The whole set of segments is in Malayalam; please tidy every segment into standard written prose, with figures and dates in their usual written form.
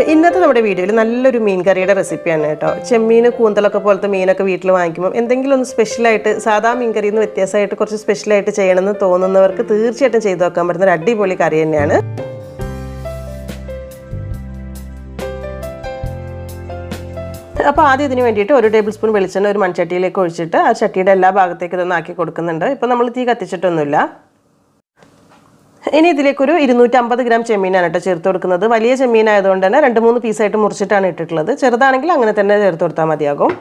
ഇന്നത്തെ നമ്മുടെ വീഡിയോയിൽ നല്ലൊരു മീൻ കറിയുടെ റെസിപ്പിയാണ് കേട്ടോ. ചെമ്മീൻ കൂന്തലൊക്കെ പോലത്തെ മീനൊക്കെ വീട്ടിൽ വാങ്ങിക്കുമ്പോൾ എന്തെങ്കിലും ഒന്ന് സ്പെഷ്യലായിട്ട് സാധാ മീൻ കറിയിൽ നിന്ന് വ്യത്യാസമായിട്ട് കുറച്ച് സ്പെഷ്യലായിട്ട് ചെയ്യണമെന്ന് തോന്നുന്നവർക്ക് തീർച്ചയായിട്ടും ചെയ്തു നോക്കാൻ പറ്റുന്ന ഒരു അടിപൊളി കറി തന്നെയാണ്. അപ്പോൾ ആദ്യം ഇതിന് വേണ്ടിയിട്ട് 1 ടേബിൾ സ്പൂൺ വെളിച്ചെണ്ണ ഒരു മൺചട്ടിയിലേക്ക് ഒഴിച്ചിട്ട് ആ ചട്ടിയുടെ എല്ലാ ഭാഗത്തേക്ക് ഇതൊന്ന് ആക്കി കൊടുക്കുന്നുണ്ട്. ഇപ്പോൾ നമ്മൾ തീ കത്തിച്ചിട്ടൊന്നുമില്ല. ഇനി ഇതിലേക്കൊരു 250 ഗ്രാം ചെമ്മീനാണ് കേട്ടോ ചേർത്ത് കൊടുക്കുന്നത്. വലിയ ചെമ്മീനായതുകൊണ്ട് തന്നെ 2-3 പീസായിട്ട് മുറിച്ചിട്ടാണ് ഇട്ടിട്ടുള്ളത്. ചെറുതാണെങ്കിൽ അങ്ങനെ തന്നെ ചേർത്ത് കൊടുത്താൽ മതിയാകും.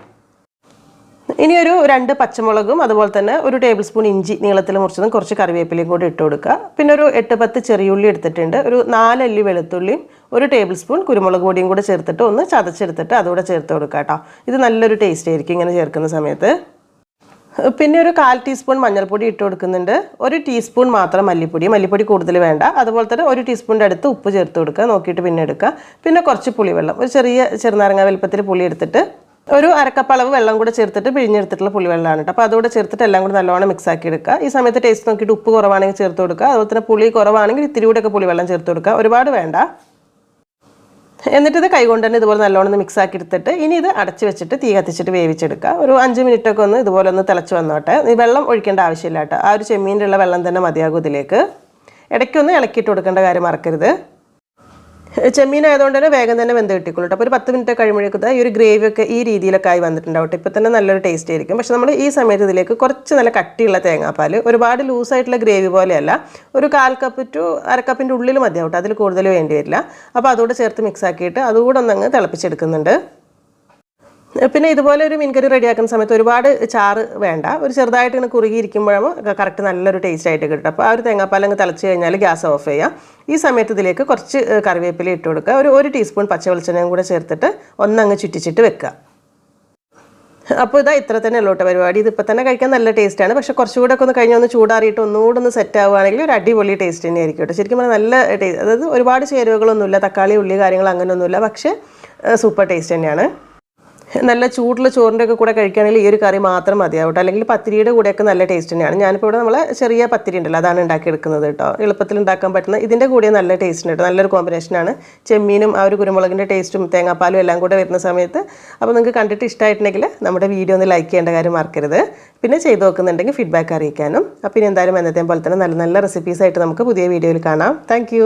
ഇനി ഒരു 2 പച്ചമുളകും അതുപോലെ തന്നെ 1 ടേബിൾ സ്പൂൺ ഇഞ്ചി നീളത്തിൽ മുറിച്ചതും കുറച്ച് കറിവേപ്പിലയും കൂടി ഇട്ട് കൊടുക്കുക. പിന്നെ ഒരു 8-10 ചെറിയുള്ളി എടുത്തിട്ടുണ്ട്. ഒരു 4 അല്ലി വെളുത്തുള്ളിയും 1 ടേബിൾ സ്പൂൺ കുരുമുളക് പൊടിയും കൂടെ ചേർത്തിട്ട് ഒന്ന് ചതച്ചെടുത്തിട്ട് അതുകൂടെ ചേർത്ത് കൊടുക്കുക കേട്ടോ. ഇത് നല്ലൊരു ടേസ്റ്റ് ആയിരിക്കും ഇങ്ങനെ ചേർക്കുന്ന സമയത്ത്. പിന്നെ ഒരു 1/4 ടീസ്പൂൺ മഞ്ഞൾപ്പൊടി ഇട്ട് കൊടുക്കുന്നുണ്ട്. 1 ടീസ്പൂൺ മാത്രം മല്ലിപ്പൊടി കൂടുതൽ വേണ്ട. അതുപോലെ തന്നെ 1 ടീസ്പൂണിൻ്റെ അടുത്ത് ഉപ്പ് ചേർത്ത് കൊടുക്കുക, നോക്കിയിട്ട് പിന്നെ എടുക്കുക. പിന്നെ കുറച്ച് പുളിവെള്ളം, ഒരു ചെറിയ ചെറുനാരങ്ങ വലുപ്പത്തിൽ പുളി എടുത്തിട്ട് ഒരു 1/2 കപ്പ് അളവ് വെള്ളം കൂടെ ചേർത്തിട്ട് പിഴിഞ്ഞെടുത്തിട്ടുള്ള പുളിവെള്ളമാണ് കേട്ടോ. അപ്പോൾ അതുകൂടെ ചേർത്തിട്ട് എല്ലാം കൂടെ നല്ലോണം മിക്സ് ആക്കി എടുക്കുക. ഈ സമയത്ത് ടേസ്റ്റ് നോക്കിയിട്ട് ഉപ്പ് കുറവാണെങ്കിൽ ചേർത്ത് കൊടുക്കുക. അതുപോലെ തന്നെ പുളി കുറവാണെങ്കിൽ ഇത്തിരി കൂടെയൊക്കെ പുളിവെള്ളം ചേർത്ത് കൊടുക്കുക, ഒരുപാട് വേണ്ട. എന്നിട്ട് ഇത് കൈകൊണ്ട് തന്നെ ഇതുപോലെ നല്ലോണം മിക്സ് ആക്കി എടുത്തിട്ട് ഇനി ഇത് അടച്ച് വെച്ചിട്ട് തീ കത്തിച്ചിട്ട് വേവിച്ചെടുക്കുക. ഒരു 5 മിനിറ്റൊക്കെ ഒന്ന് ഇതുപോലെ ഒന്ന് തിളച്ച് വന്നോട്ടെ. ഈ വെള്ളം ഒഴിക്കേണ്ട ആവശ്യമില്ല കേട്ടോ. ആ ഒരു ചെമ്മീൻ്റെ ഉള്ള വെള്ളം തന്നെ മതിയാകും ഇതിലേക്ക്. ഇടയ്ക്കൊന്ന് ഇളക്കിയിട്ട് കൊടുക്കേണ്ട കാര്യം മറക്കരുത്. ചെമ്മീനായതുകൊണ്ട് തന്നെ വേഗം തന്നെ വെന്ത് കിട്ടിക്കൊള്ളൂ. അപ്പോൾ ഒരു 10 മിനിറ്റ് കഴിയുമ്പോഴേക്കും ഈ ഒരു ഗ്രേവിയൊക്കെ ഈ രീതിയിലൊക്കെ ആയി വന്നിട്ടുണ്ടാവും. ഇപ്പോൾ തന്നെ നല്ലൊരു ടേസ്റ്റ് ആയിരിക്കും. പക്ഷെ നമ്മൾ ഈ സമയത്ത് ഇതിലേക്ക് കുറച്ച് നല്ല കട്ടിയുള്ള തേങ്ങാപ്പാൽ, ഒരുപാട് ലൂസായിട്ടുള്ള ഗ്രേവി പോലെയല്ല, ഒരു 1/4 കപ്പ് ടു 1/2 കപ്പിൻ്റെ ഉള്ളിൽ മതിയാവും. അതിൽ കൂടുതൽ വേണ്ടി വരില്ല. അപ്പോൾ അതുകൂടെ ചേർത്ത് മിക്സ് ആക്കിയിട്ട് അതുകൂടെ ഒന്നങ്ങ് തിളപ്പിച്ചെടുക്കുന്നുണ്ട്. പിന്നെ ഇതുപോലെ ഒരു മീൻ കറി റെഡിയാക്കുന്ന സമയത്ത് ഒരുപാട് ചാറ് വേണ്ട. ഒരു ചെറുതായിട്ട് ഇങ്ങനെ കുറുകിയിരിക്കുമ്പോഴും കറക്റ്റ് നല്ലൊരു ടേസ്റ്റ് ആയിട്ട് കിട്ടും. അപ്പോൾ ആ ഒരു തേങ്ങാപ്പാലങ്ങ് തിളച്ച് കഴിഞ്ഞാൽ ഗ്യാസ് ഓഫ് ചെയ്യാം. ഈ സമയത്ത് ഇതിലേക്ക് കുറച്ച് കറിവേപ്പില ഇട്ട് കൊടുക്കുക. ഒരു 1 ടീസ്പൂൺ പച്ച വെളിച്ചെണ്ണയും കൂടെ ചേർത്തിട്ട് ഒന്നങ്ങ് ചുറ്റിച്ചിട്ട് വെക്കുക. അപ്പോൾ ഇതാ ഇത്ര തന്നെ ഉള്ളൂ കേട്ടോ പരിപാടി. ഇതിപ്പോൾ തന്നെ കഴിക്കാൻ നല്ല ടേസ്റ്റാണ്. പക്ഷേ കുറച്ചുകൂടെ ഒക്കെ ഒന്ന് കഴിഞ്ഞ് ഒന്ന് ചൂടാറിയിട്ട് ഒന്നുകൂടെ ഒന്ന് സെറ്റ് ആവുകയാണെങ്കിൽ ഒരു അടിപൊളി ടേസ്റ്റ് തന്നെ ആയിരിക്കും കേട്ടോ. ശരിക്കും പറഞ്ഞാൽ നല്ല ടേസ്റ്റ്, അതായത് ഒരുപാട് ചേരുവകളൊന്നുമില്ല, തക്കാളി ഉള്ളി കാര്യങ്ങൾ അങ്ങനെയൊന്നുമില്ല, പക്ഷേ സൂപ്പർ ടേസ്റ്റ് തന്നെയാണ്. നല്ല ചൂടുള്ള ചോറിൻ്റെ ഒക്കെ കൂടെ കഴിക്കുകയാണെങ്കിൽ ഈ ഒരു കറി മാത്രം മതിയാവട്ടെ. അല്ലെങ്കിൽ പത്തിരിയുടെ കൂടെയൊക്കെ നല്ല ടേസ്റ്റ് തന്നെയാണ്. ഞാനിപ്പോൾ ഇവിടെ നമ്മളെ ചെറിയ പത്തിരി ഉണ്ടല്ലോ, അതാണ് ഉണ്ടാക്കിയെടുക്കുന്നത് കേട്ടോ. എളുപ്പത്തിൽ ഉണ്ടാക്കാൻ പറ്റുന്ന ഇതിൻ്റെ കൂടെ നല്ല ടേസ്റ്റ് ഉണ്ട് കേട്ടോ. നല്ലൊരു കോമ്പിനേഷനാണ്. ചെമ്മീനും ആ ഒരു കുരുമുളകിൻ്റെ ടേസ്റ്റും തേങ്ങാപ്പാലും എല്ലാം കൂടെ വരുന്ന സമയത്ത്. അപ്പോൾ നിങ്ങൾക്ക് കണ്ടിട്ട് ഇഷ്ടമായിട്ടുണ്ടെങ്കിൽ നമ്മുടെ വീഡിയോ ഒന്ന് ലൈക്ക് ചെയ്യേണ്ട കാര്യം മറക്കരുത്. പിന്നെ ചെയ്ത് നോക്കുന്നുണ്ടെങ്കിൽ ഫീഡ്ബാക്ക് അറിയിക്കാനും. അപ്പോൾ ഇനി എന്തായാലും എന്നത്തെയും പോലെ തന്നെ നല്ല നല്ല റെസിപ്പീസായിട്ട് നമുക്ക് പുതിയ വീഡിയോയിൽ കാണാം. താങ്ക്